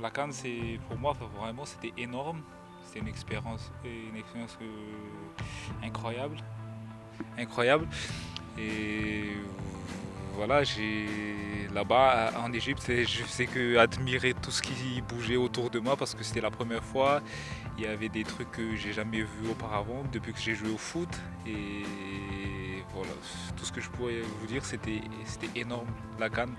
La CAN, pour moi, vraiment, c'était énorme. C'était une expérience incroyable, incroyable. Et voilà, là-bas en Égypte, je faisais que admirer tout ce qui bougeait autour de moi parce que c'était la première fois. Il y avait des trucs que j'ai jamais vus auparavant depuis que j'ai joué au foot. Et voilà, tout ce que je pourrais vous dire, c'était énorme, la CAN.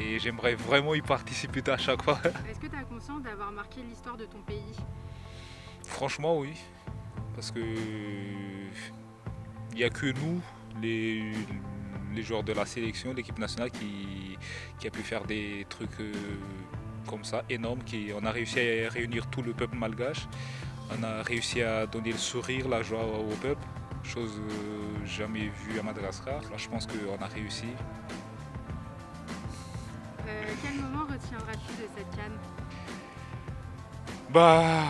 Et j'aimerais vraiment y participer à chaque fois. Est-ce que tu as conscience d'avoir marqué l'histoire de ton pays? Franchement, oui. Parce que il n'y a que nous, les, les joueurs de la sélection, l'équipe nationale, qui a pu faire des trucs comme ça, énormes. On a réussi à réunir tout le peuple malgache. On a réussi à donner le sourire, la joie au peuple. Chose jamais vue à Madagascar. Là, je pense qu'on a réussi. Quel moment retiendras-tu de cette CAN? Bah,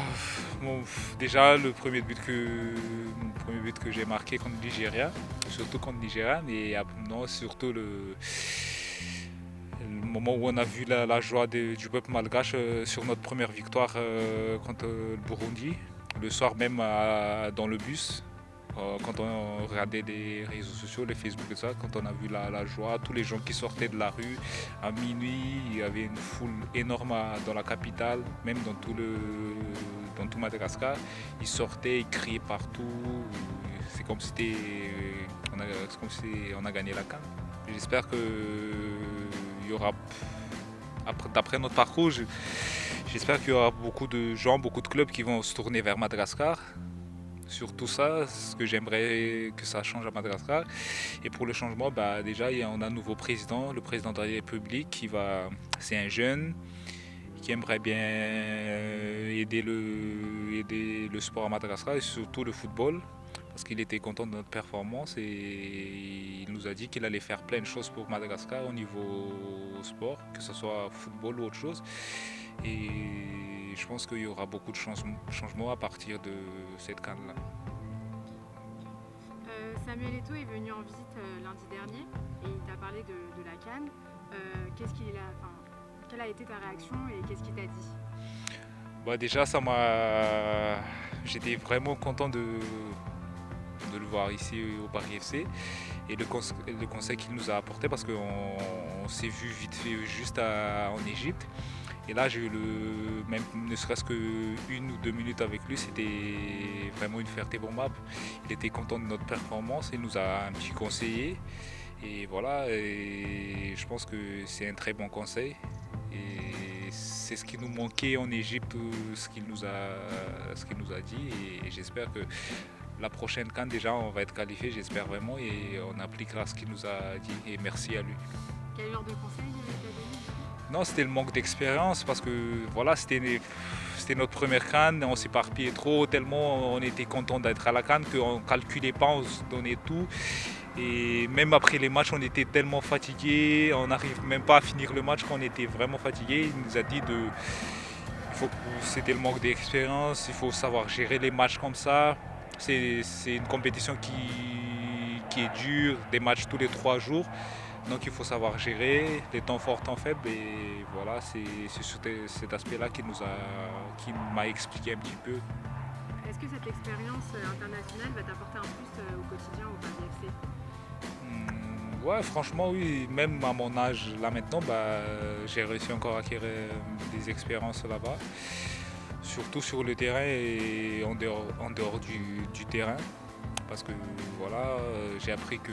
bon, déjà mon premier but que j'ai marqué contre le Nigeria, surtout contre le Nigeria, mais non, surtout le moment où on a vu la joie du peuple malgache sur notre première victoire contre le Burundi, le soir même dans le bus. Quand on regardait les réseaux sociaux, les Facebook et ça, quand on a vu la joie, tous les gens qui sortaient de la rue à minuit, il y avait une foule énorme dans la capitale, même dans tout Madagascar. Ils sortaient, ils criaient partout. C'est comme si c'est comme si on a gagné la CAN. J'espère que il y aura, d'après notre parcours, j'espère qu'il y aura beaucoup de gens, beaucoup de clubs qui vont se tourner vers Madagascar. Surtout ça, ce que j'aimerais que ça change à Madagascar. Et pour le changement, bah, déjà, on a un nouveau président, le président de la République, c'est un jeune qui aimerait bien aider le sport à Madagascar et surtout le football. Parce qu'il était content de notre performance et il nous a dit qu'il allait faire plein de choses pour Madagascar au niveau sport, que ce soit football ou autre chose. Et je pense qu'il y aura beaucoup de changements à partir de cette canne-là. Samuel Eto'o est venu en visite lundi dernier et il t'a parlé de la CAN. Quelle a été ta réaction et qu'est-ce qu'il t'a dit? Bah déjà, j'étais vraiment content de le voir ici au Paris FC et le conseil qu'il nous a apporté parce qu'on s'est vu vite fait en Égypte. Et là, j'ai eu même ne serait-ce qu'une ou deux minutes avec lui, c'était vraiment une fierté pour moi. Il était content de notre performance, il nous a un petit conseillé. Et voilà, et je pense que c'est un très bon conseil. Et c'est ce qui nous manquait en Égypte, ce qu'il nous a dit. Et j'espère que la prochaine CAN, déjà, on va être qualifié, j'espère vraiment, et on appliquera ce qu'il nous a dit. Et merci à lui. Quel genre de conseil il t'a donné du coup? Non, c'était le manque d'expérience parce que voilà, c'était notre première CAN, on s'éparpillait trop, tellement on était content d'être à la CAN qu'on ne calculait pas, on se donnait tout. Et même après les matchs, on était tellement fatigués, on n'arrive même pas à finir le match qu'on était vraiment fatigués. Il nous a dit c'était le manque d'expérience, il faut savoir gérer les matchs comme ça. C'est une compétition qui est dure, des matchs tous les 3 jours. Donc il faut savoir gérer les temps forts, temps faibles. Et voilà, c'est sur cet aspect-là qui m'a expliqué un petit peu. Est-ce que cette expérience internationale va t'apporter un plus au quotidien au Paris FC? Ouais, franchement, oui. Même à mon âge, là maintenant, bah, j'ai réussi encore à acquérir des expériences là-bas. Surtout sur le terrain et en dehors du terrain. Parce que voilà, j'ai appris que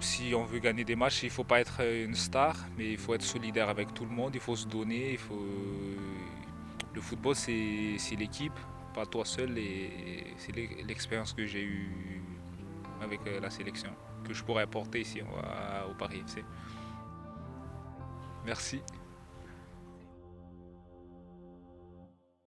si on veut gagner des matchs, il ne faut pas être une star, mais il faut être solidaire avec tout le monde, il faut se donner. Le football, c'est l'équipe, pas toi seul. Et c'est l'expérience que j'ai eue avec la sélection, que je pourrais apporter ici au Paris FC. Merci.